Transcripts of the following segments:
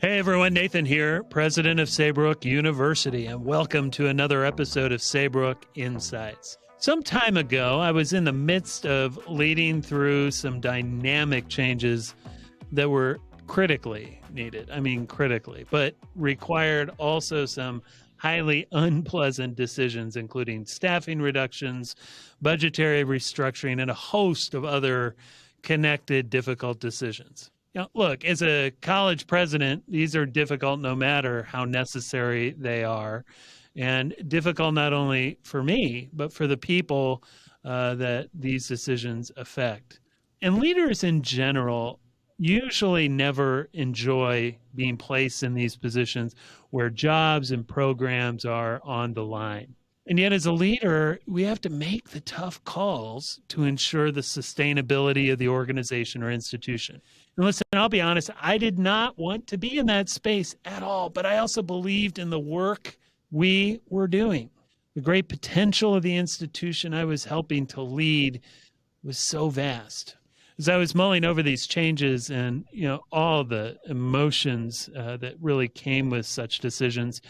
Hey everyone, Nathan here, president of Saybrook University, and welcome to another episode of Saybrook Insights. Some time ago, I was in the midst of leading through some dynamic changes that were critically needed. I mean, critically, but required also some highly unpleasant decisions, including staffing reductions, budgetary restructuring, and a host of other connected difficult decisions. You know, look, as a college president, these are difficult no matter how necessary they are, and difficult not only for me, but for the people that these decisions affect. And leaders in general usually never enjoy being placed in these positions where jobs and programs are on the line. And yet, as a leader, we have to make the tough calls to ensure the sustainability of the organization or institution. And listen, I'll be honest, I did not want to be in that space at all, but I also believed in the work we were doing. The great potential of the institution I was helping to lead was so vast. As I was mulling over these changes and all the emotions that really came with such decisions,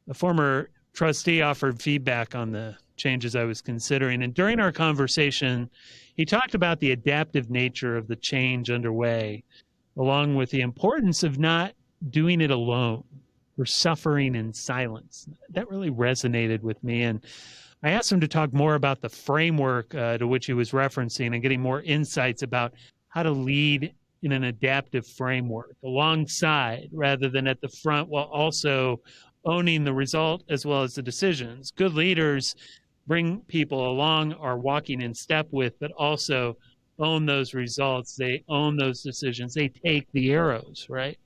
a former trustee offered feedback on the changes I was considering. And during our conversation, he talked about the adaptive nature of the change underway, along with the importance of not doing it alone or suffering in silence. That really resonated with me. And I asked him to talk more about the framework to which he was referencing and getting more insights about how to lead in an adaptive framework alongside rather than at the front, while also owning the result as well as the decisions. Good leaders bring people along, are walking in step with, but also own those results. They own those decisions. They take the arrows, right?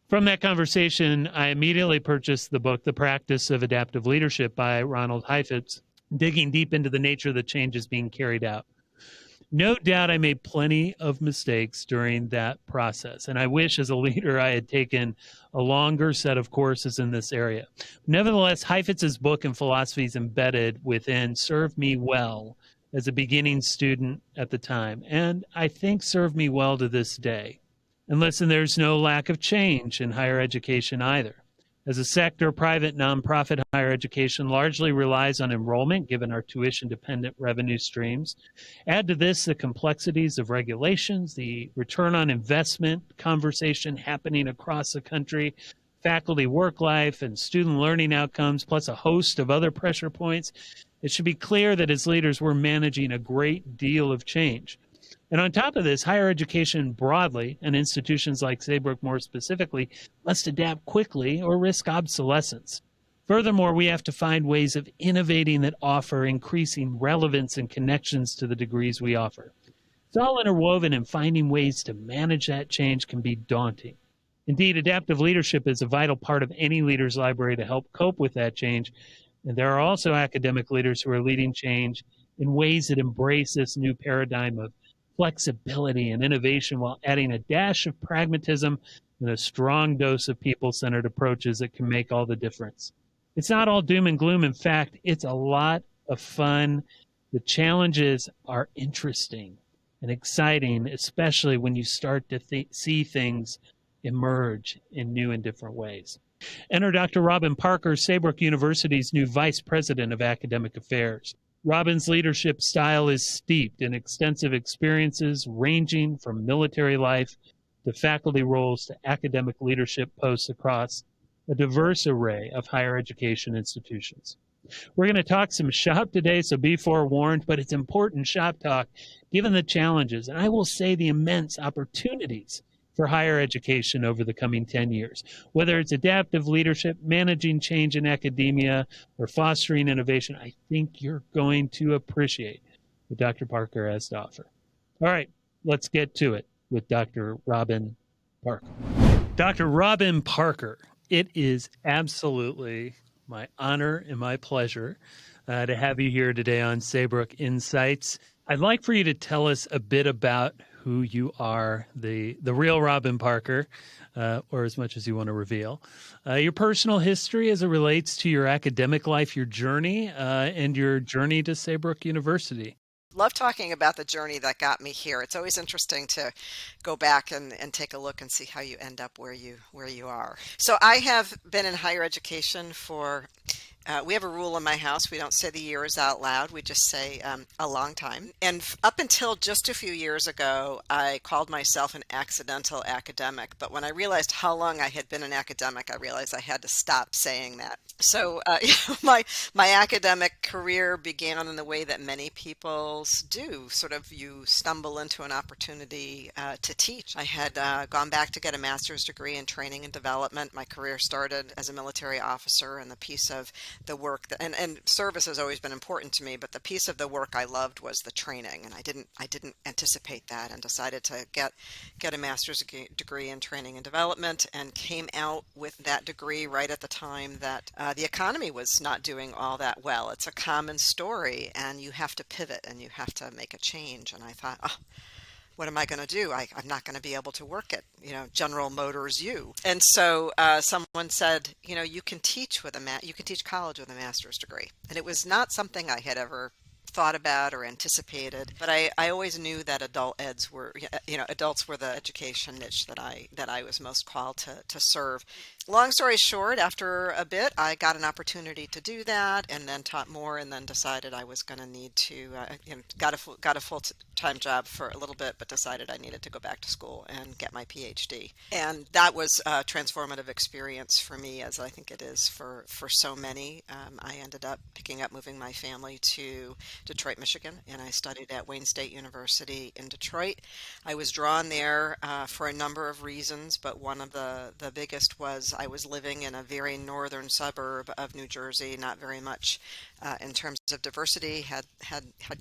From that conversation, I immediately purchased the book, The Practice of Adaptive Leadership by Ronald Heifetz, digging deep into the nature of the changes being carried out. No doubt I made plenty of mistakes during that process, and I wish as a leader I had taken a longer set of courses in this area. Nevertheless, Heifetz's book and philosophies embedded within served me well as a beginning student at the time, and I think served me well to this day. And listen, there's no lack of change in higher education either. As a sector, private nonprofit higher education largely relies on enrollment, given our tuition-dependent revenue streams. Add to this the complexities of regulations, the return on investment conversation happening across the country, faculty work life and student learning outcomes, plus a host of other pressure points. It should be clear that as leaders, we're managing a great deal of change. And on top of this, higher education broadly, and institutions like Saybrook more specifically, must adapt quickly or risk obsolescence. Furthermore, we have to find ways of innovating that offer increasing relevance and connections to the degrees we offer. It's all interwoven, and finding ways to manage that change can be daunting. Indeed, adaptive leadership is a vital part of any leader's library to help cope with that change. And there are also academic leaders who are leading change in ways that embrace this new paradigm of flexibility and innovation while adding a dash of pragmatism and a strong dose of people-centered approaches that can make all the difference. It's not all doom and gloom. In fact, it's a lot of fun. The challenges are interesting and exciting, especially when you start to see things emerge in new and different ways. Enter Dr. Robyn Parker, Saybrook University's new Vice President of Academic Affairs. Robyn's leadership style is steeped in extensive experiences ranging from military life to faculty roles to academic leadership posts across a diverse array of higher education institutions. We're going to talk some shop today, so be forewarned, but it's important shop talk given the challenges, and I will say the immense opportunities for higher education over the coming 10 years. Whether it's adaptive leadership, managing change in academia, or fostering innovation, I think you're going to appreciate what Dr. Parker has to offer. All right, let's get to it with Dr. Robyn Parker. Dr. Robyn Parker, it is absolutely my honor and my pleasure to have you here today on Saybrook Insights. I'd like for you to tell us a bit about who you are, the real Robyn Parker, or as much as you want to reveal, your personal history as it relates to your academic life, your journey, and your journey to Saybrook University. love talking about the journey that got me here. It's always interesting to go back and take a look and see how you end up where you are. So I have been in higher education for we have a rule in my house. We don't say the years out loud. We just say a long time. And up until just a few years ago, I called myself an accidental academic. But when I realized how long I had been an academic, I realized I had to stop saying that. So my academic career began in the way that many people's do. Sort of you stumble into an opportunity to teach. I had gone back to get a master's degree in training and development. My career started as a military officer, and the piece of the work that, and service has always been important to me, but the piece of the work I loved was the training, and I didn't anticipate that, and decided to get a master's degree in training and development, and came out with that degree right at the time that the economy was not doing all that well. It's a common story, and you have to pivot and you have to make a change. And I thought, oh, what am I going to do? I'm not going to be able to work at, General Motors U. And so someone said, you can teach you can teach college with a master's degree. And it was not something I had ever thought about or anticipated, but I always knew that adults were the education niche that I was most called to serve. Long story short, after a bit, I got an opportunity to do that, and then taught more, and then decided I was going to need to, got a full-time job for a little bit, but decided I needed to go back to school and get my Ph.D. And that was a transformative experience for me, as I think it is for so many. I ended up moving my family to Detroit, Michigan, and I studied at Wayne State University in Detroit. I was drawn there for a number of reasons, but one of the biggest was I was living in a very northern suburb of New Jersey, not very much in terms of diversity, had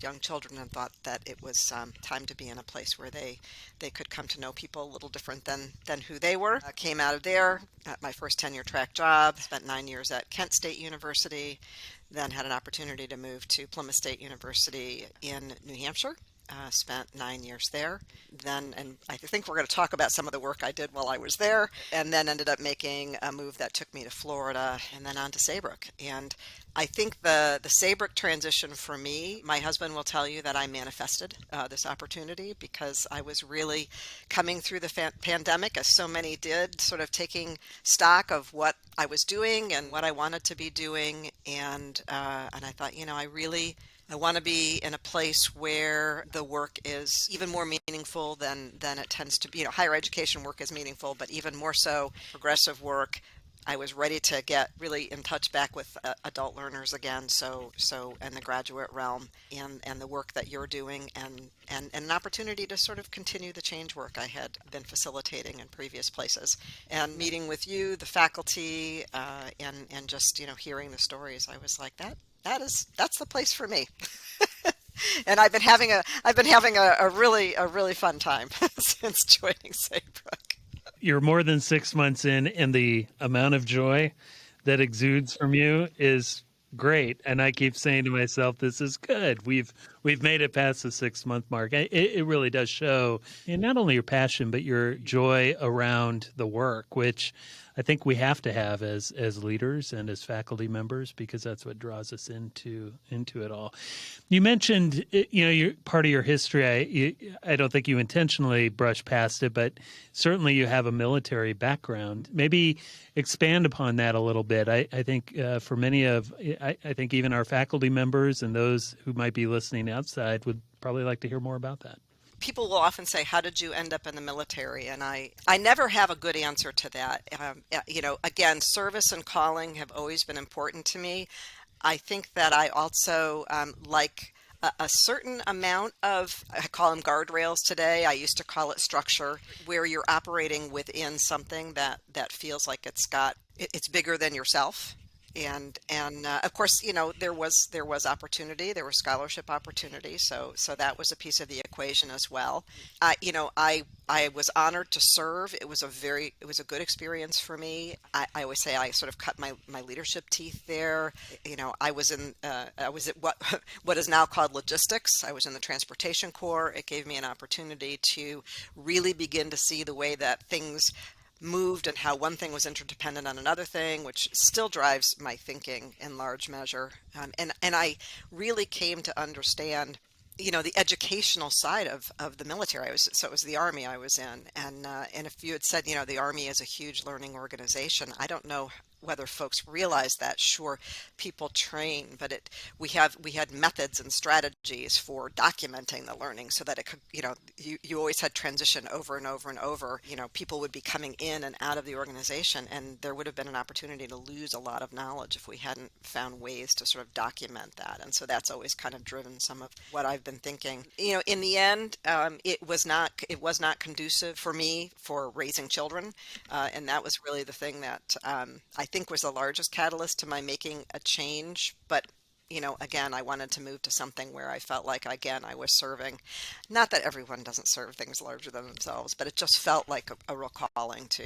young children, and thought that it was time to be in a place where they could come to know people a little different than who they were. Came out of there at my first tenure track job, spent 9 years at Kent State University, then had an opportunity to move to Plymouth State University in New Hampshire. Spent 9 years there. And I think we're going to talk about some of the work I did while I was there, and then ended up making a move that took me to Florida and then on to Saybrook. And I think the Saybrook transition for me, my husband will tell you that I manifested this opportunity, because I was really coming through the pandemic, as so many did, sort of taking stock of what I was doing and what I wanted to be doing. And I thought, I want to be in a place where the work is even more meaningful than it tends to be. Higher education work is meaningful, but even more so, progressive work. I was ready to get really in touch back with adult learners again. So in the graduate realm, and the work that you're doing, and an opportunity to sort of continue the change work I had been facilitating in previous places, and meeting with you, the faculty, and just hearing the stories. I was like, that's the place for me. And I've been having a really fun time since joining Saybrook. You're more than 6 months in, and the amount of joy that exudes from you is great. And I keep saying to myself, this is good. We've made it past the 6 month mark. It really does show, and not only your passion, but your joy around the work, which I think we have to have as leaders and as faculty members, because that's what draws us into it all. You mentioned, you're part of your history. I don't think you intentionally brushed past it, but certainly you have a military background. Maybe expand upon that a little bit. I think for many I think even our faculty members and those who might be listening outside would probably like to hear more about that. People will often say, how did you end up in the military? And I never have a good answer to that. Again, service and calling have always been important to me. I think that I also like a certain amount of, I call them guardrails today. I used to call it structure, where you're operating within something that feels like it's bigger than yourself. And of course, there was opportunity, there was scholarship opportunity, so that was a piece of the equation as well. I was honored to serve. It was a good experience for me. I always say I sort of cut my leadership teeth there. I was at what is now called logistics. I was in the transportation corps. It gave me an opportunity to really begin to see the way that things moved, and how one thing was interdependent on another thing, which still drives my thinking in large measure. And I really came to understand the educational side of the military. So it was the Army I was in, and if you had said, the Army is a huge learning organization, I don't know whether folks realize that. Sure, people train, but we had methods and strategies for documenting the learning so that it could, you always had transition over and over and over. People would be coming in and out of the organization, and there would have been an opportunity to lose a lot of knowledge if we hadn't found ways to sort of document that. And so that's always kind of driven some of what I've been thinking. In the end, it was not conducive for me for raising children, and that was really the thing that I think was the largest catalyst to my making a change. But again, I wanted to move to something where I felt like, again, I was serving. Not that everyone doesn't serve things larger than themselves, but it just felt like a real calling to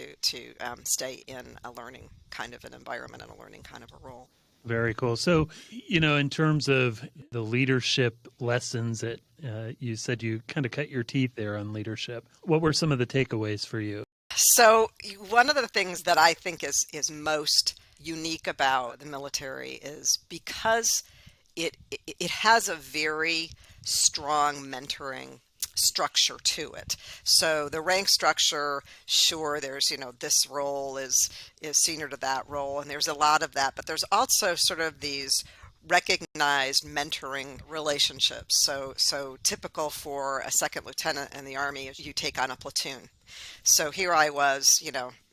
stay in a learning kind of an environment and a learning kind of a role. Very cool. So, in terms of the leadership lessons that you said you kind of cut your teeth there on leadership, what were some of the takeaways for you? So one of the things that I think is most unique about the military is because it has a very strong mentoring structure to it. So the rank structure, sure, there's, this role is senior to that role, and there's a lot of that, but there's also sort of these recognized mentoring relationships. So typical for a second lieutenant in the Army is you take on a platoon. So here I was,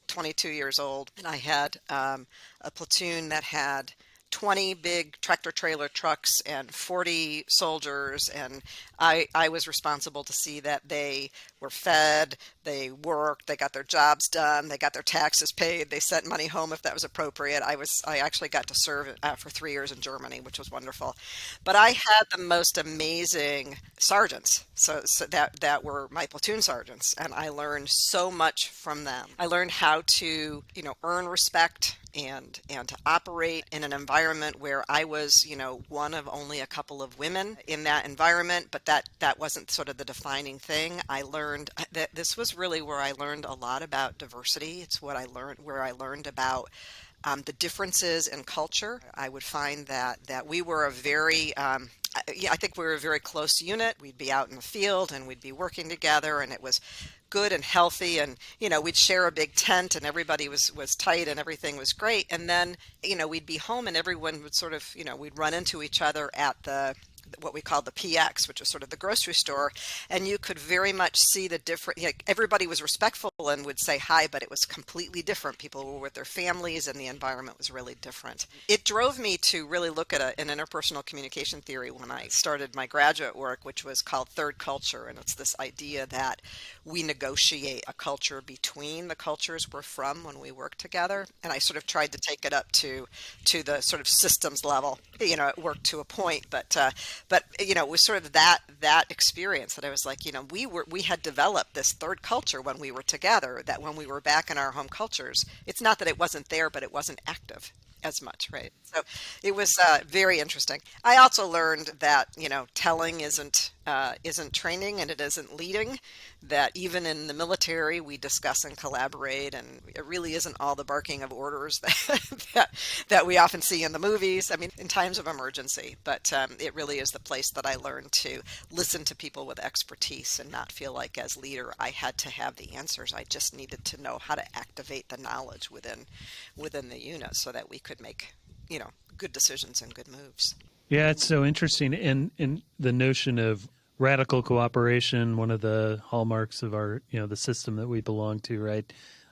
22 years old, and I had a platoon that had 20 big tractor trailer trucks and 40 soldiers, and I was responsible to see that they were fed, they worked, they got their jobs done, they got their taxes paid, they sent money home if that was appropriate. I actually got to serve for 3 years in Germany, which was wonderful. But I had the most amazing sergeants, so that were my platoon sergeants, and I learned so much from them. I learned how to, earn respect and to operate in an environment where I was, one of only a couple of women in that environment, but that wasn't sort of the defining thing. I learned that this was really where I learned a lot about diversity. It's where I learned about the differences in culture. I would find that we were a very yeah, I think we were a very close unit. We'd be out in the field and we'd be working together, and it was good and healthy. And we'd share a big tent, and everybody was tight, and everything was great. And then we'd be home, and everyone would sort of we'd run into each other at the what we call the PX, which is sort of the grocery store, and you could very much see the different. Everybody was respectful and would say hi, but it was completely different. People were with their families, and the environment was really different. It drove me to really look at an interpersonal communication theory when I started my graduate work, which was called third culture, and it's this idea that we negotiate a culture between the cultures we're from when we work together. And I sort of tried to take it up to the sort of systems level. It worked to a point, but it was sort of that experience that I was like, we had developed this third culture when we were together, that when we were back in our home cultures, it's not that it wasn't there, but it wasn't active as much, right? So it was very interesting. I also learned that telling isn't training, and it isn't leading. That even in the military, we discuss and collaborate, and it really isn't all the barking of orders that we often see in the movies. I mean, in times of emergency, but it really is the place that I learned to listen to people with expertise and not feel like as leader I had to have the answers. I just needed to know how to activate the knowledge within the unit so that we could make good decisions and good moves. Yeah, it's so interesting. And the notion of radical cooperation, one of the hallmarks of our, the system that we belong to, right?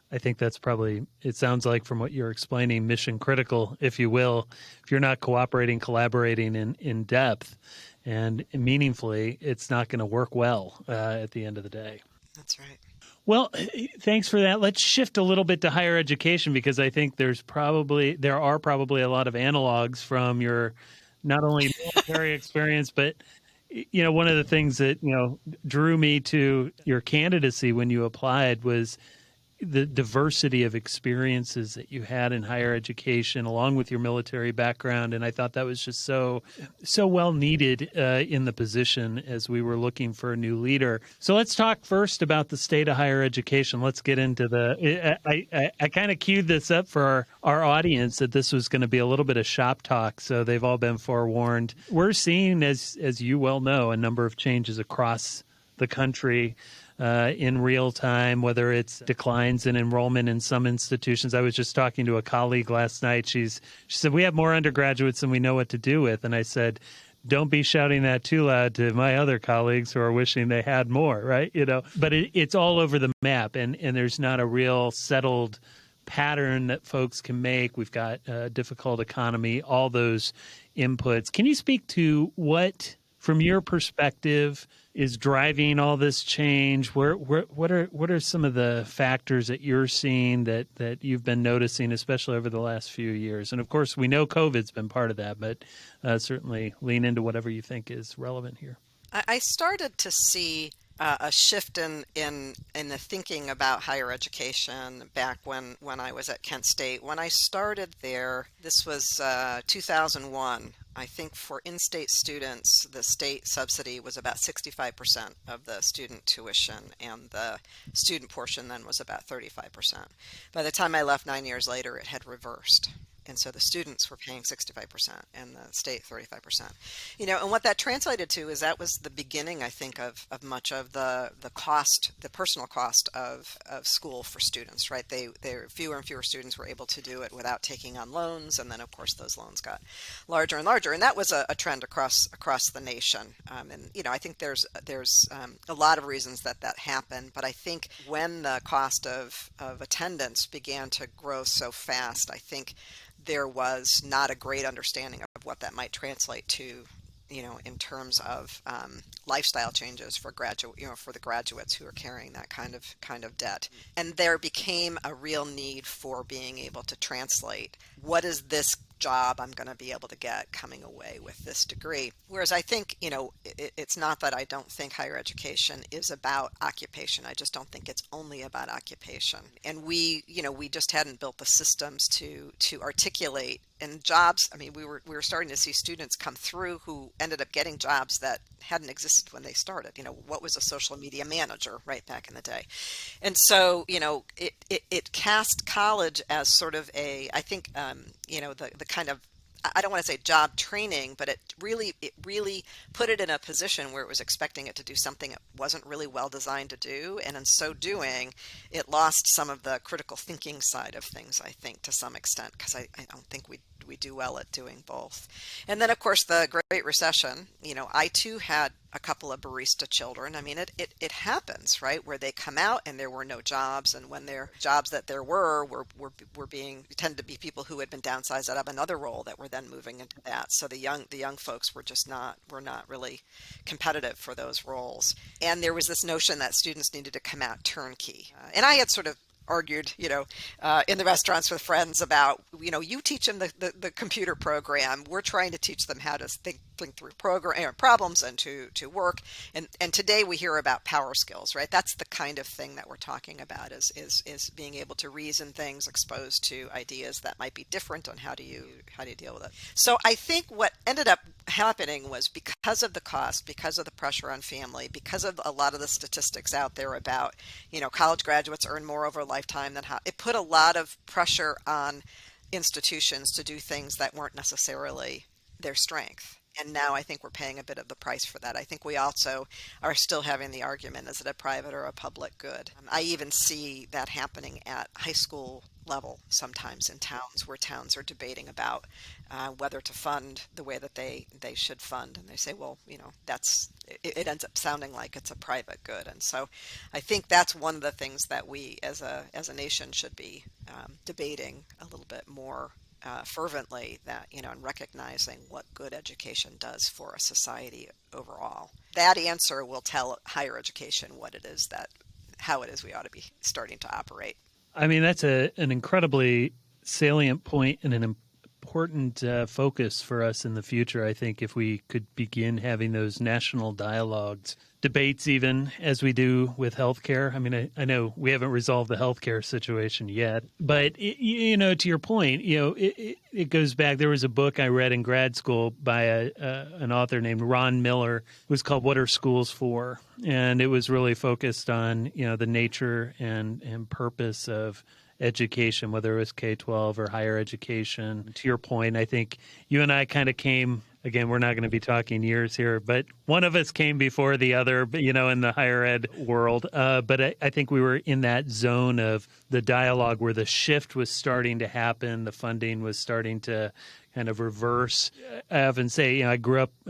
I think that's probably, it sounds like from what you're explaining, mission critical, if you will. If you're not cooperating, collaborating in depth and meaningfully, it's not going to work well at the end of the day. That's right. Well, thanks for that. Let's shift a little bit to higher education, because I think there are probably a lot of analogs from your not only military experience, but one of the things that drew me to your candidacy when you applied was the diversity of experiences that you had in higher education, along with your military background, and I thought that was just so well needed in the position as we were looking for a new leader. So let's talk first about the state of higher education. Let's get into I kind of queued this up for our audience that this was going to be a little bit of shop talk, so they've all been forewarned. We're seeing, as you well know, a number of changes across the country in real time, whether it's declines in enrollment in some institutions. I was just talking to a colleague last night. She said, we have more undergraduates than we know what to do with. And I said, don't be shouting that too loud to my other colleagues who are wishing they had more, right? But it's all over the map, and there's not a real settled pattern that folks can make. We've got a difficult economy, all those inputs. Can you speak to what, from your perspective, is driving all this change? What are some of the factors that you're seeing that you've been noticing, especially over the last few years? And of course, we know COVID's been part of that, but certainly lean into whatever you think is relevant here. I started to see a shift in the thinking about higher education back when I was at Kent State. When I started there, this was 2001. I think for in-state students, the state subsidy was about 65% of the student tuition, and the student portion then was about 35%. By the time I left 9 years later, it had reversed. And so the students were paying 65% and the state 35%. And what that translated to is that was the beginning, I think, of much of the cost, the personal cost of school for students, right? Fewer and fewer students were able to do it without taking on loans. And then, of course, those loans got larger and larger. And that was a trend across the nation. I think there's a lot of reasons that happened. But I think when the cost of attendance began to grow so fast, I think there was not a great understanding of what that might translate to, in terms of lifestyle changes for the graduates who are carrying that kind of debt. And there became a real need for being able to translate, what is this job I'm going to be able to get coming away with this degree? Whereas I think, it's not that I don't think higher education is about occupation. I just don't think it's only about occupation. And we just hadn't built the systems to articulate. And jobs, we were starting to see students come through who ended up getting jobs that hadn't existed when they started. What was a social media manager right back in the day? And so, it cast college as sort of I think, the kind of, I don't want to say job training, but it really put it in a position where it was expecting it to do something it wasn't really well designed to do. And in so doing, it lost some of the critical thinking side of things, I think, to some extent, because I don't think we do well at doing both. And then, of course, the Great Recession. I too had a couple of barista children. It happens, right? Where they come out and there were no jobs, and when there jobs that there were tended to be people who had been downsized out of another role that were then moving into that. So the young folks were not really competitive for those roles. And there was this notion that students needed to come out turnkey. And I had sort of argued, in the restaurants with friends about, you teach them the computer program. We're trying to teach them how to think through problems and to work. And today we hear about power skills, right? That's the kind of thing that we're talking about is being able to reason things, exposed to ideas that might be different on how do you deal with it. So I think what ended up happening was, because of the cost, because of the pressure on family, because of a lot of the statistics out there about, college graduates earn more over a lifetime than it put a lot of pressure on institutions to do things that weren't necessarily their strength. And now I think we're paying a bit of the price for that. I think we also are still having the argument, is it a private or a public good? I even see that happening at high school level sometimes in towns, where towns are debating about whether to fund the way that they should fund. And they say, well, it ends up sounding like it's a private good. And so I think that's one of the things that we as a nation should be debating a little bit more fervently, that, and recognizing what good education does for a society overall. That answer will tell higher education how it is we ought to be starting to operate. That's an incredibly salient point and an important focus for us in the future, I think, if we could begin having those national dialogues, debates even, as we do with healthcare. I mean, I know we haven't resolved the healthcare situation yet, but, to your point, it goes back. There was a book I read in grad school by an author named Ron Miller. It was called What Are Schools For? And it was really focused on, the nature and purpose of education, whether it was K-12 or higher education. To your point, I think you and I kind of came, again, we're not going to be talking years here, but one of us came before the other, in the higher ed world. But I think we were in that zone of the dialogue where the shift was starting to happen, the funding was starting to kind of reverse. I often say, I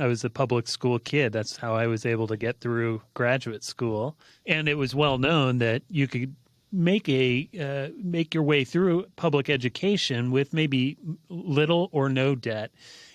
was a public school kid. That's how I was able to get through graduate school. And it was well known that you could make your way through public education with maybe little or no debt.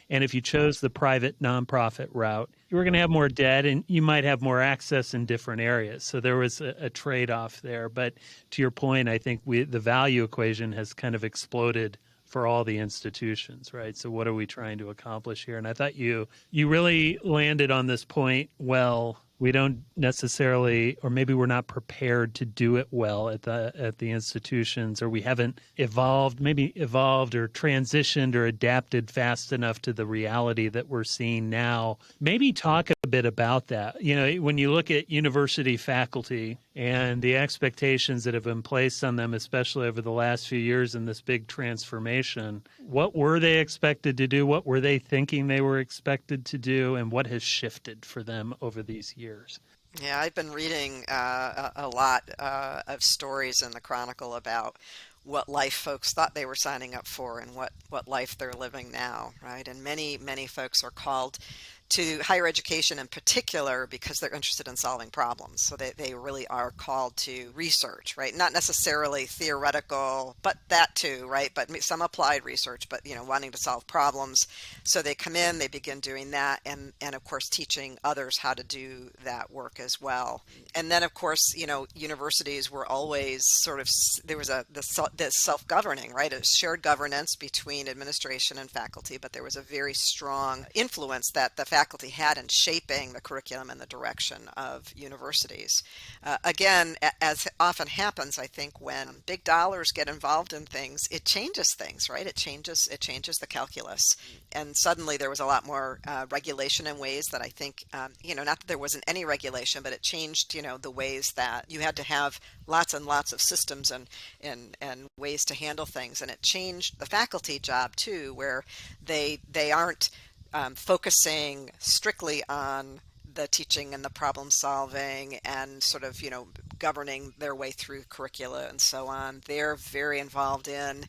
And if you chose the private nonprofit route, you were going to have more debt and you might have more access in different areas. So there was a trade-off there. But to your point, I think the value equation has kind of exploded for all the institutions, right? So what are we trying to accomplish here? And I thought you really landed on this point well. We don't necessarily, or maybe we're not prepared to do it well at the institutions, or we haven't evolved or transitioned or adapted fast enough to the reality that we're seeing now. Maybe talk a bit about that. When you look at university faculty and the expectations that have been placed on them, especially over the last few years in this big transformation, what were they expected to do? What were they thinking they were expected to do? And what has shifted for them over these years? Yeah, I've been reading a lot of stories in the Chronicle about what life folks thought they were signing up for and what life they're living now, right? And many folks are called to higher education in particular because they're interested in solving problems. So they really are called to research, right? Not necessarily theoretical, but that too, right? But some applied research, but wanting to solve problems. So they come in, they begin doing that, and of course teaching others how to do that work as well. And then of course, universities were always sort of, there was this self-governing, right? A shared governance between administration and faculty, but there was a very strong influence that the faculty had in shaping the curriculum and the direction of universities. Again, as often happens, I think when big dollars get involved in things, it changes things, right? It changes the calculus. And suddenly there was a lot more regulation in ways that I think, not that there wasn't any regulation, but it changed, the ways that you had to have lots and lots of systems and ways to handle things. And it changed the faculty job too, where they aren't focusing strictly on the teaching and the problem solving and sort of, governing their way through curricula and so on. They're very involved in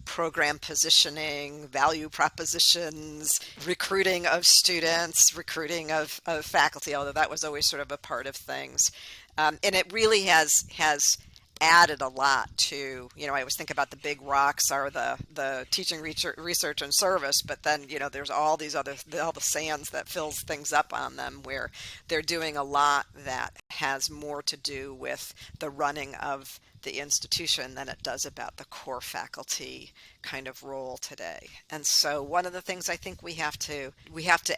program positioning, value propositions, recruiting of students, recruiting of faculty, although that was always sort of a part of things. And it really has added a lot to, I always think about the big rocks are the teaching, research and service, but then, there's all these all the sands that fills things up on them where they're doing a lot that has more to do with the running of the institution than it does about the core faculty kind of role today. And so one of the things I think we have to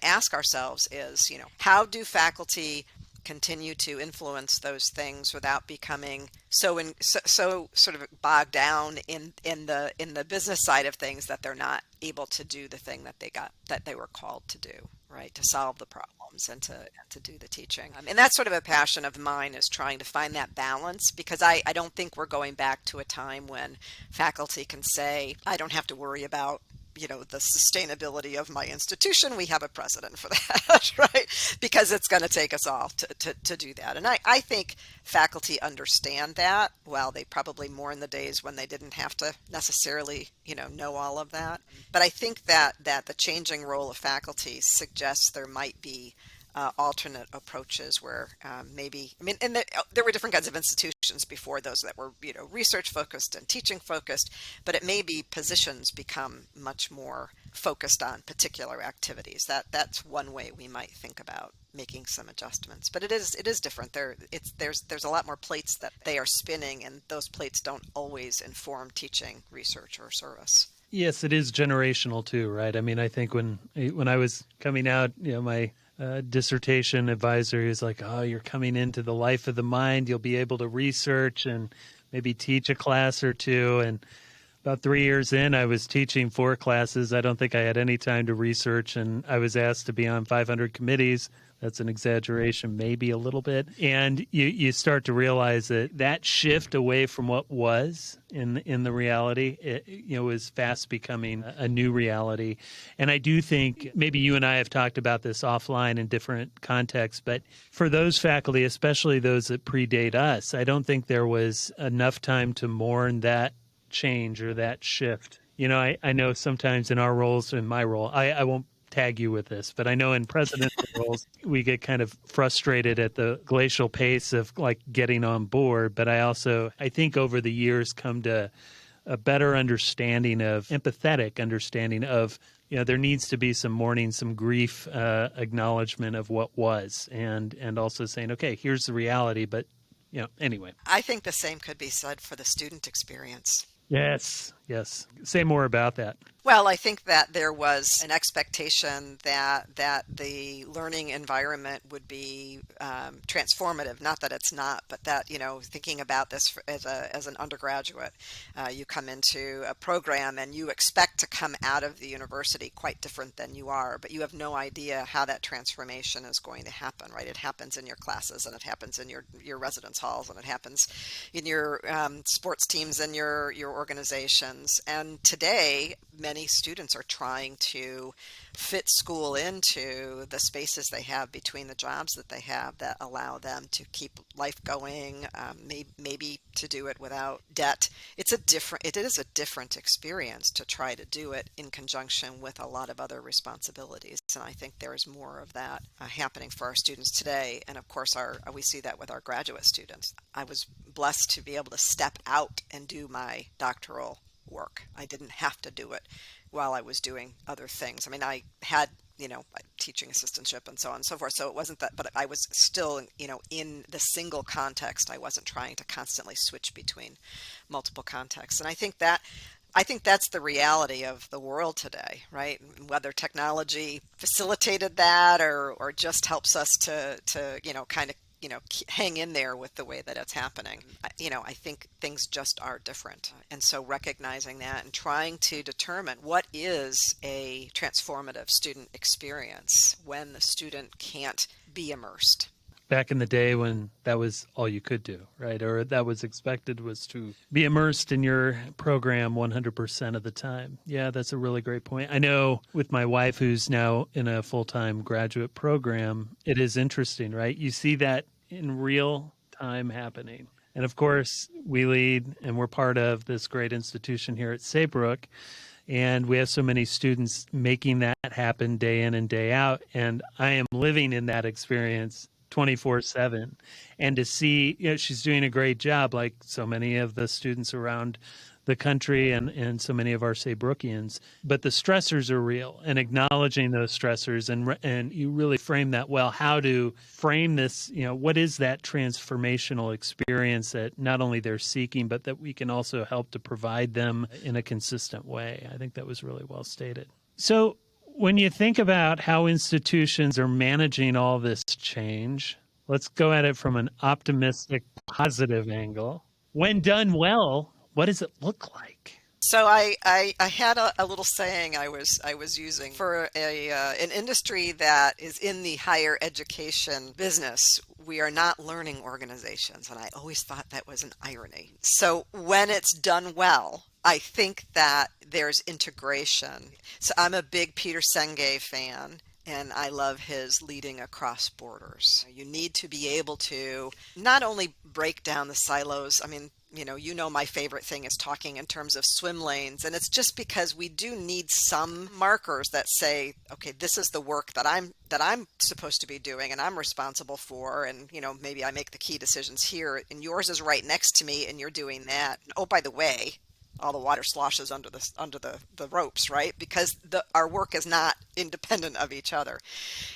ask ourselves is, how do faculty continue to influence those things without becoming so sort of bogged down in the business side of things that they're not able to do the thing that they were called to do, right? To solve the problems and to do the teaching. And that's sort of a passion of mine, is trying to find that balance, because I don't think we're going back to a time when faculty can say, I don't have to worry about the sustainability of my institution. We have a precedent for that, right? Because it's going to take us all to do that. And I think faculty understand that. Well, they probably more in the days when they didn't have to necessarily, know all of that. But I think that the changing role of faculty suggests there might be alternate approaches where there were different kinds of institutions before those that were, research focused and teaching focused, but it may be positions become much more focused on particular activities. That's one way we might think about making some adjustments, but it is different. There's a lot more plates that they are spinning, and those plates don't always inform teaching, research, or service. Yes, it is generational too, right? I mean, I think when I was coming out, my dissertation advisor is like, "Oh, you're coming into the life of the mind. You'll be able to research and maybe teach a class or two." And about 3 years in, I was teaching 4 classes. I don't think I had any time to research, and I was asked to be on 500 committees. That's an exaggeration, maybe a little bit. And you start to realize that that shift away from what was in the reality, is fast becoming a new reality. And I do think maybe you and I have talked about this offline in different contexts, but for those faculty, especially those that predate us, I don't think there was enough time to mourn that change or that shift. I know sometimes in our roles, in my role, I won't tag you with this, but I know in presidential roles, we get kind of frustrated at the glacial pace of like getting on board. But I think over the years come to a better understanding of empathetic understanding of, there needs to be some mourning, some grief, acknowledgement of what was, and also saying, okay, here's the reality. But, anyway. I think the same could be said for the student experience. Yes. Say more about that. Well, I think that there was an expectation that the learning environment would be transformative. Not that it's not, but that, thinking about this as an undergraduate, you come into a program and you expect to come out of the university quite different than you are, but you have no idea how that transformation is going to happen, right? It happens in your classes, and it happens in your residence halls, and it happens in your sports teams and your organizations. And today, many students are trying to fit school into the spaces they have between the jobs that they have that allow them to keep life going, maybe to do it without debt. It is a different experience to try to do it in conjunction with a lot of other responsibilities. And I think there's more of that happening for our students today. And of course, we see that with our graduate students. I was blessed to be able to step out and do my doctoral work. I didn't have to do it while I was doing other things. I mean, I had, teaching assistantship and so on and so forth. So it wasn't that, but I was still, in the single context. I wasn't trying to constantly switch between multiple contexts. And I think that's the reality of the world today, right? Whether technology facilitated that or just helps us to kind of hang in there with the way that it's happening. I think things just are different. And so recognizing that and trying to determine what is a transformative student experience when the student can't be immersed. Back in the day when that was all you could do, right? Or that was expected, was to be immersed in your program 100% of the time. Yeah, that's a really great point. I know with my wife, who's now in a full-time graduate program, it is interesting, right? You see that in real time happening. And of course, we lead and we're part of this great institution here at Saybrook. And we have so many students making that happen day in and day out. And I am living in that experience 24/7. And to see, she's doing a great job, like so many of the students around the country and so many of our Saybrookиans. But the stressors are real, and acknowledging those stressors, and you really frame that well. How to frame this, what is that transformational experience that not only they're seeking, but that we can also help to provide them in a consistent way. I think that was really well stated. So when you think about how institutions are managing all this change, let's go at it from an optimistic, positive angle. When done well, what does it look like? So I had a little saying I was using for an industry that is in the higher education business. We are not learning organizations, and I always thought that was an irony. So when it's done well, I think that there's integration. So I'm a big Peter Senge fan. And I love his leading across borders. You need to be able to not only break down the silos. I mean, my favorite thing is talking in terms of swim lanes. And it's just because we do need some markers that say, okay, this is the work that I'm supposed to be doing and I'm responsible for. And, maybe I make the key decisions here and yours is right next to me and you're doing that. And, oh, by the way, all the water sloshes under the ropes, right? Because our work is not independent of each other.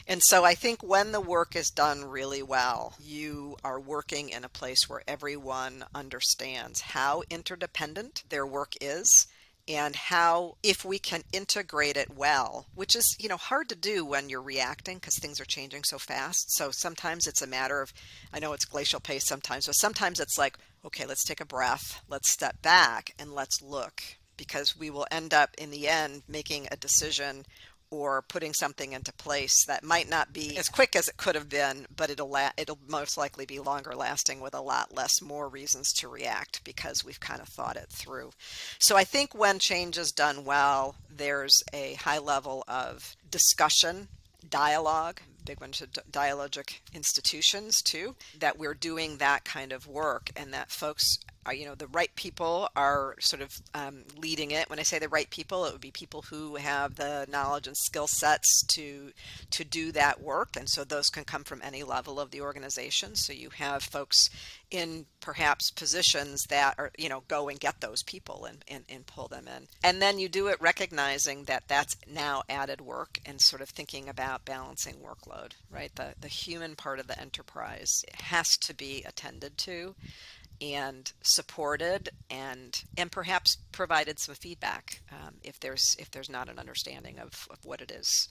And so I think when the work is done really well, you are working in a place where everyone understands how interdependent their work is and how, if we can integrate it well, which is, hard to do when you're reacting because things are changing so fast. So sometimes it's a matter of, I know it's glacial pace sometimes, but sometimes it's like, okay, let's take a breath, let's step back and let's look, because we will end up in the end making a decision or putting something into place that might not be as quick as it could have been, but it'll most likely be longer lasting with a lot less more reasons to react because we've kind of thought it through. So I think when change is done well, there's a high level of discussion, dialogue, big one to dialogic institutions too, that we're doing that kind of work, and that folks are, the right people are sort of leading it. When I say the right people, it would be people who have the knowledge and skill sets to do that work. And so those can come from any level of the organization. So you have folks in perhaps positions that are, go and get those people and pull them in. And then you do it recognizing that that's now added work and sort of thinking about balancing workload, right? The human part of the enterprise has to be attended to and supported, and perhaps provided some feedback if there's not an understanding of what it is,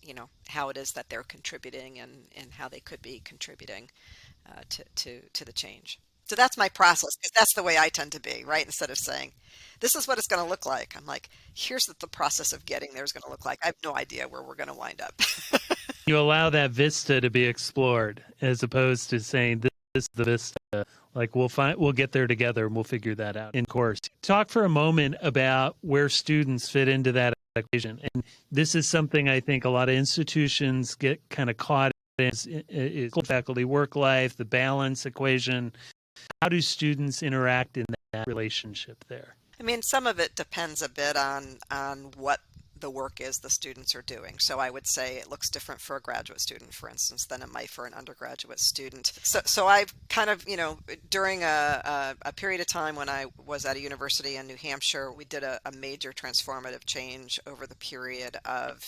how it is that they're contributing and how they could be contributing to the change. So that's my process, because that's the way I tend to be, right? Instead of saying, this is what it's going to look like, I'm like, here's what the process of getting there is going to look like. I have no idea where we're going to wind up. You allow that vista to be explored as opposed to saying this is the vista. Like we'll get there together and we'll figure that out in course. Talk for a moment about where students fit into that equation. And this is something I think a lot of institutions get kind of caught in, is faculty work life, the balance equation. How do students interact in that relationship there? I mean, some of it depends a bit on what the work is the students are doing. So I would say it looks different for a graduate student, for instance, than it might for an undergraduate student. So I've kind of, during a period of time when I was at a university in New Hampshire, we did a major transformative change over the period of,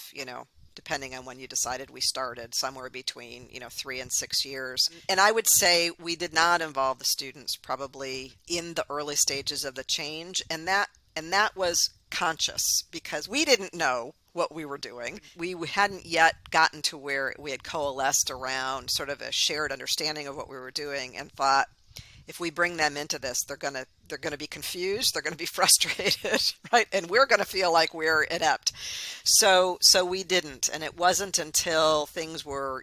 depending on when you decided we started, somewhere between 3 and 6 years. And I would say we did not involve the students probably in the early stages of the change, and that was conscious because we didn't know what we were doing. We hadn't yet gotten to where we had coalesced around sort of a shared understanding of what we were doing, and thought, if we bring them into this, they're going to be confused, they're going to be frustrated, right? And we're going to feel like we're inept. So we didn't. And it wasn't until things were,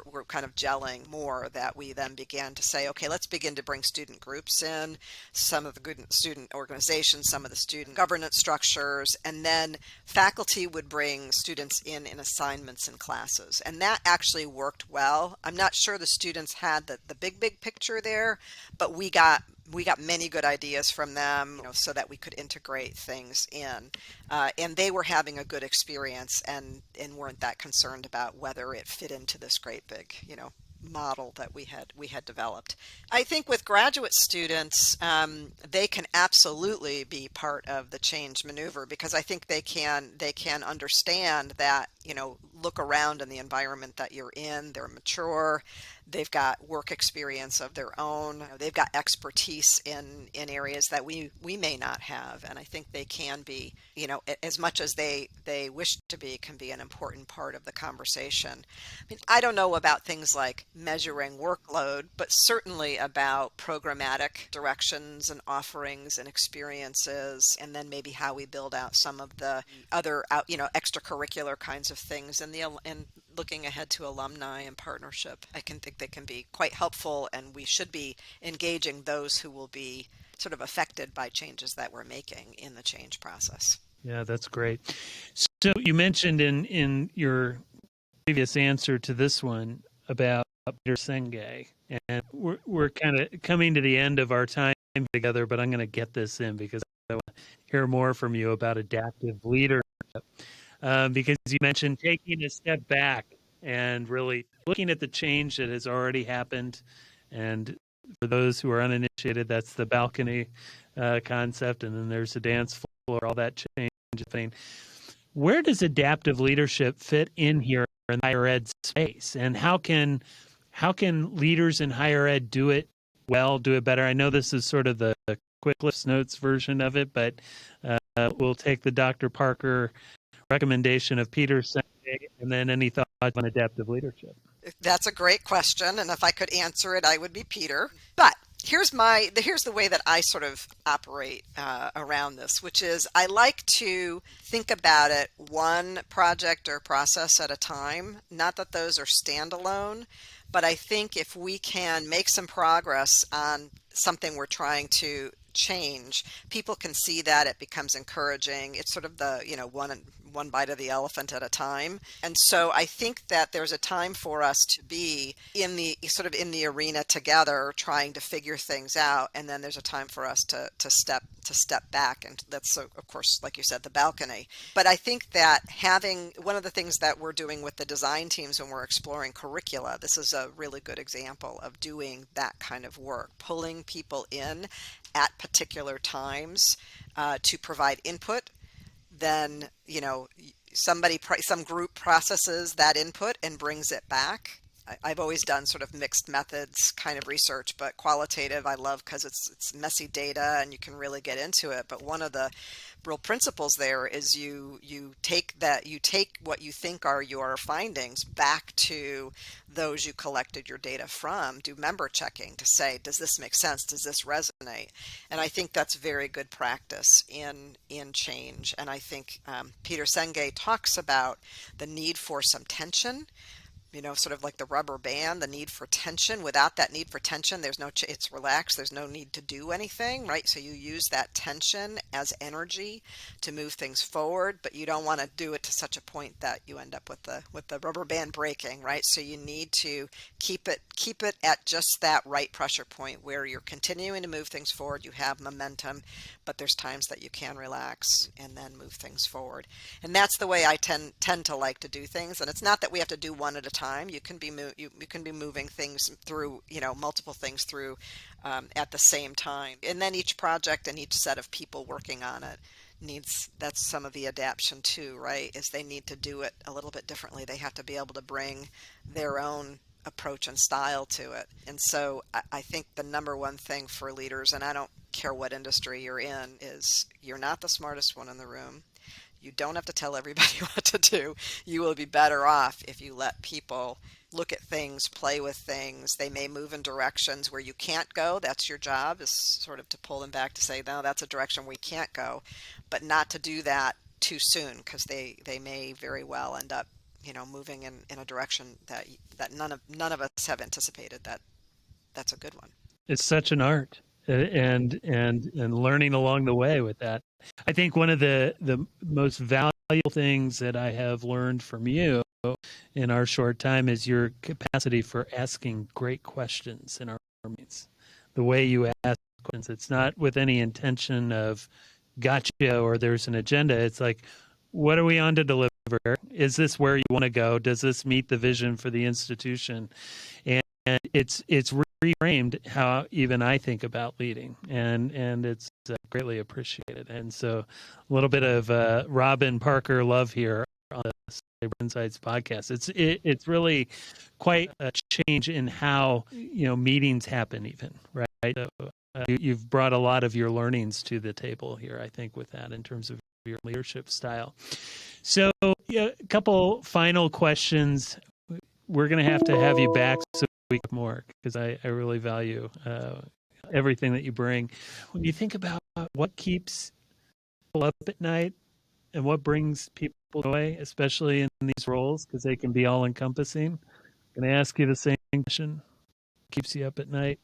were kind of gelling more that we then began to say, okay, let's begin to bring student groups in, some of the good student organizations, some of the student governance structures, and then faculty would bring students in assignments in classes. And that actually worked well. I'm not sure the students had the big picture there, but we got many good ideas from them, so that we could integrate things in. And they were having a good experience and weren't that concerned about whether it fit into this great big, model that we had developed. I think with graduate students, they can absolutely be part of the change maneuver, because I think they can understand that, look around in the environment that you're in. They're mature. They've got work experience of their own. They've got expertise in areas that we may not have. And I think they can be, as much as they wish to be, can be an important part of the conversation. I mean, I don't know about things like measuring workload, but certainly about programmatic directions and offerings and experiences, and then maybe how we build out some of the other extracurricular kinds of things, and looking ahead to alumni and partnership. I can think they can be quite helpful, and we should be engaging those who will be sort of affected by changes that we're making in the change process. Yeah, that's great. So you mentioned in your previous answer to this one about Peter Senge, and we're kind of coming to the end of our time together, but I'm going to get this in because I want to hear more from you about adaptive leadership. Because you mentioned taking a step back and really looking at the change that has already happened. And for those who are uninitiated, that's the balcony concept, and then there's the dance floor, all that change thing. Where does adaptive leadership fit in here in the higher ed space, and how can leaders in higher ed do it well, do it better? I know this is sort of the quick Cliffs Notes version of it, but we'll take the Dr. Parker recommendation of Peter Senge, and then any thoughts on adaptive leadership. That's a great question, and if I could answer it, I would be Peter. But here's the way that I sort of operate around this, which is I like to think about it one project or process at a time. Not that those are standalone, but I think if we can make some progress on something we're trying to change, people can see that it becomes encouraging. It's sort of the, one bite of the elephant at a time. And so I think that there's a time for us to be in the arena together trying to figure things out, and then there's a time for us to step back, and that's of course, like you said, the balcony. But I think that having one of the things that we're doing with the design teams when we're exploring curricula, this is a really good example of doing that kind of work, pulling people in at particular times to provide input. Then some group processes that input and brings it back. I've always done sort of mixed methods kind of research, but qualitative I love because it's messy data and you can really get into it. But one of the real principles there is you take what you think are your findings back to those you collected your data from, do member checking to say, does this make sense? Does this resonate? And I think that's very good practice in change. And I think Peter Senge talks about the need for some tension, sort of like the rubber band, the need for tension. Without that need for tension, it's relaxed. There's no need to do anything, right? So you use that tension as energy to move things forward, but you don't want to do it to such a point that you end up with the rubber band breaking, right? So you need to keep it at just that right pressure point where you're continuing to move things forward. You have momentum, but there's times that you can relax and then move things forward. And that's the way I tend to like to do things. And it's not that we have to do one at a time. You can be moving things through, multiple things through at the same time. And then each project and each set of people working on it that's some of the adaptation too, right? Is they need to do it a little bit differently. They have to be able to bring their own approach and style to it. And so I think the number one thing for leaders, and I don't care what industry you're in, is you're not the smartest one in the room. You don't have to tell everybody what to do. You will be better off if you let people look at things, play with things. They may move in directions where you can't go. That's your job, is sort of to pull them back to say, no, that's a direction we can't go, but not to do that too soon, because they may very well end up, moving in a direction that none of us have anticipated. That's a good one. It's such an art, and learning along the way with that. I think one of the most valuable things that I have learned from you in our short time is your capacity for asking great questions in our meetings. The way you ask questions, it's not with any intention of gotcha or there's an agenda. It's like, what are we on to deliver? Is this where you want to go? Does this meet the vision for the institution? And it's reframed how even I think about leading, and it's greatly appreciated. And so a little bit of Robyn Parker love here on the Saybrook Insights podcast. It's really quite a change in how meetings happen, even, right? So, you've brought a lot of your learnings to the table here, I think, with that in terms of your leadership style. So a couple final questions. We're going to have you back so we can more, because I really value everything that you bring. When you think about what keeps people up at night and what brings people joy, especially in these roles, because they can be all encompassing, I'm going to ask you the same question. What keeps you up at night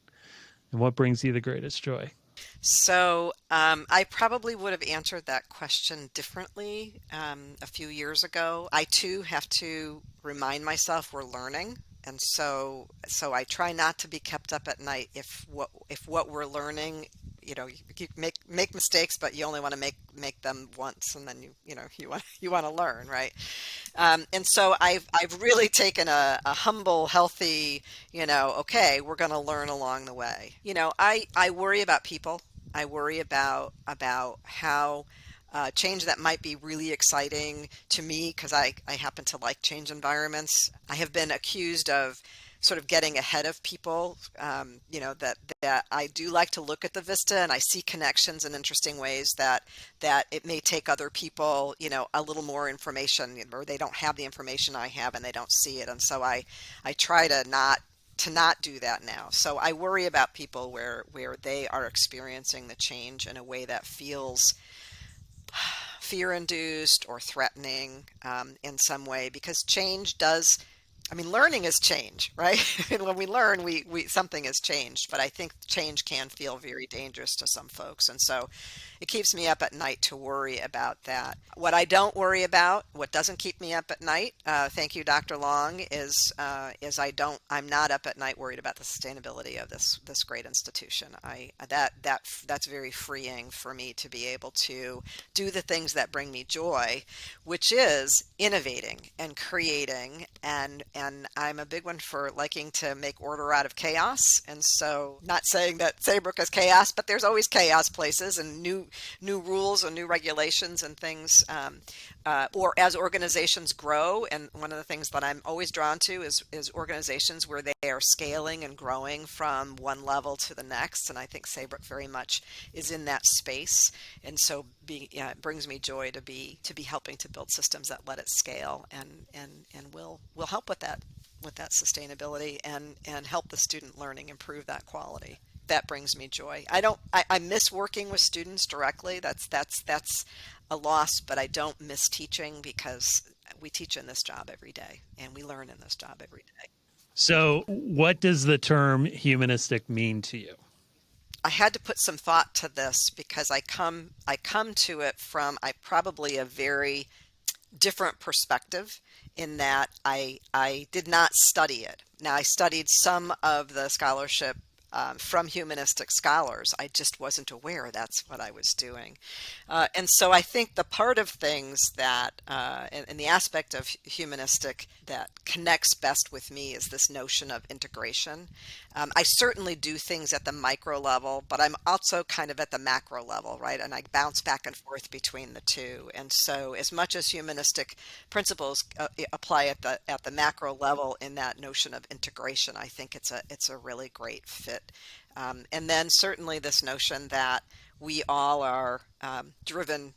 and what brings you the greatest joy? So I probably would have answered that question differently a few years ago. I too have to remind myself we're learning. And so I try not to be kept up at night if what we're learning, you make mistakes, but you only want to make them once, and then you want to learn, right? And so I've really taken a humble, healthy, okay, we're going to learn along the way. I worry about people. I worry about how change that might be really exciting to me, because I happen to like change environments. I have been accused of sort of getting ahead of people. That I do like to look at the vista, and I see connections in interesting ways that it may take other people, a little more information, or they don't have the information I have and they don't see it. And so I try to not do that now. So I worry about people where they are experiencing the change in a way that feels fear induced or threatening, in some way, because change does, I mean, learning is change, right? And when we learn, we something has changed. But I think change can feel very dangerous to some folks, and so it keeps me up at night to worry about that. What I don't worry about, what doesn't keep me up at night, thank you, Dr. Long, I'm not up at night worried about the sustainability of this great institution. That's very freeing for me to be able to do the things that bring me joy, which is innovating and creating, and I'm a big one for liking to make order out of chaos. And so, not saying that Saybrook is chaos, but there's always chaos places and new rules and new regulations and things, or as organizations grow. And one of the things that I'm always drawn to is organizations where they are scaling and growing from one level to the next. And I think Saybrook very much is in that space. And so it brings me joy to be helping to build systems that let it scale and will help with that sustainability and help the student learning improve that quality. That brings me joy. I miss working with students directly. That's a loss, but I don't miss teaching, because we teach in this job every day and we learn in this job every day. So what does the term humanistic mean to you? I had to put some thought to this, because I come to it from probably a very different perspective, in that I did not study it. Now, I studied some of the scholarship from humanistic scholars. I just wasn't aware that's what I was doing. And so I think the part of things that, and the aspect of humanistic that connects best with me, is this notion of integration. I certainly do things at the micro level, but I'm also kind of at the macro level, right? And I bounce back and forth between the two. And so, as much as humanistic principles apply at the macro level in that notion of integration, I think it's a really great fit. And then certainly this notion that we all are driven,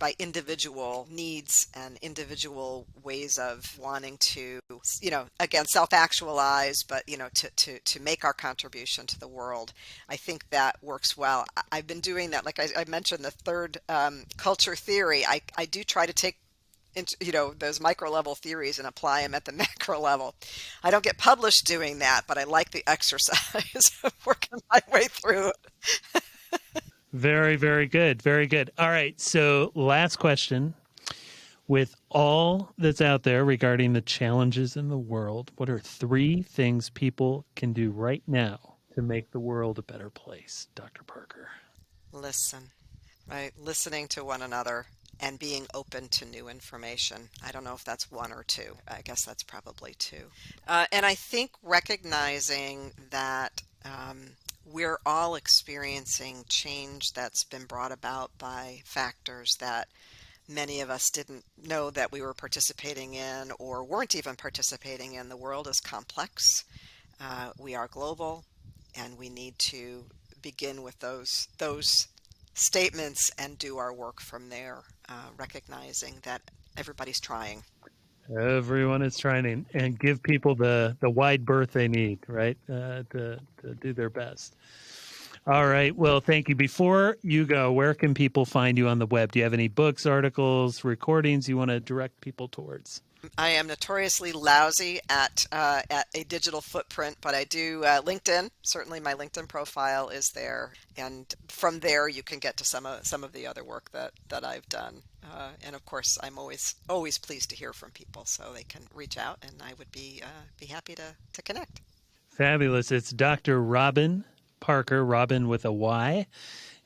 by individual needs and individual ways of wanting to, again, self-actualize, but, to make our contribution to the world. I think that works well. I've been doing that. Like I mentioned, the third culture theory, I do try to take those micro level theories and apply them at the macro level. I don't get published doing that, but I like the exercise of working my way through it. Very, very good. Very good. All right. So last question. With all that's out there regarding the challenges in the world, what are 3 things people can do right now to make the world a better place, Dr. Parker? Listen, right? Listening to one another and being open to new information. I don't know if that's 1 or 2. I guess that's probably 2. And I think recognizing that we're all experiencing change that's been brought about by factors that many of us didn't know that we were participating in, or weren't even participating in. The world is complex. We are global, and we need to begin with those statements and do our work from there, recognizing that everybody's trying. Everyone is trying and give people the wide berth they need, right, to do their best. All right. Well, thank you. Before you go, where can people find you on the web? Do you have any books, articles, recordings you want to direct people towards? I am notoriously lousy at a digital footprint, but I do LinkedIn. Certainly, my LinkedIn profile is there, and from there you can get to some of the other work that I've done. And of course, I'm always pleased to hear from people, so they can reach out, and I would be happy to connect. Fabulous. It's Dr. Robyn Parker, Robyn with a Y,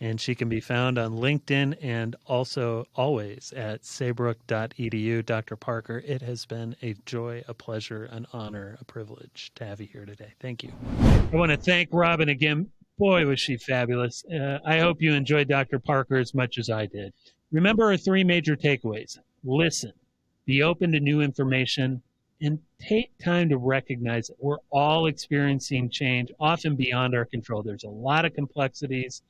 and she can be found on LinkedIn and also always at saybrook.edu. Dr. Parker, it has been a joy, a pleasure, an honor, a privilege to have you here today. Thank you. I want to thank Robyn again. Boy, was she fabulous. I hope you enjoyed Dr. Parker as much as I did. Remember our 3 major takeaways. Listen, be open to new information, and take time to recognize that we're all experiencing change, often beyond our control. There's a lot of complexities,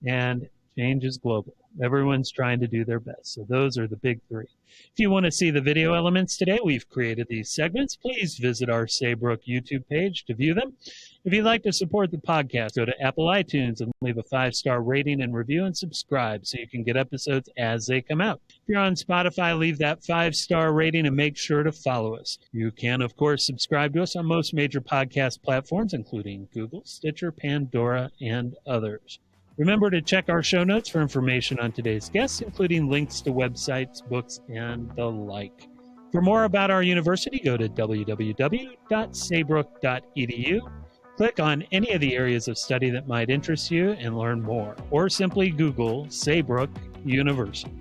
and change is global. Everyone's trying to do their best. So those are the big three. If you want to see the video elements today, we've created these segments. Please visit our Saybrook YouTube page to view them. If you'd like to support the podcast, go to Apple iTunes and leave a 5-star rating and review and subscribe so you can get episodes as they come out. If you're on Spotify, leave that 5-star rating and make sure to follow us. You can, of course, subscribe to us on most major podcast platforms, including Google, Stitcher, Pandora, and others. Remember to check our show notes for information on today's guests, including links to websites, books, and the like. For more about our university, go to www.saybrook.edu. Click on any of the areas of study that might interest you and learn more, or simply Google Saybrook University.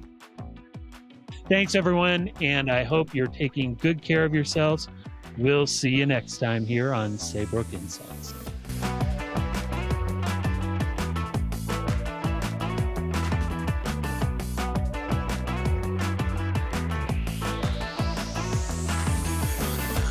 Thanks, everyone, and I hope you're taking good care of yourselves. We'll see you next time here on Saybrook Insights.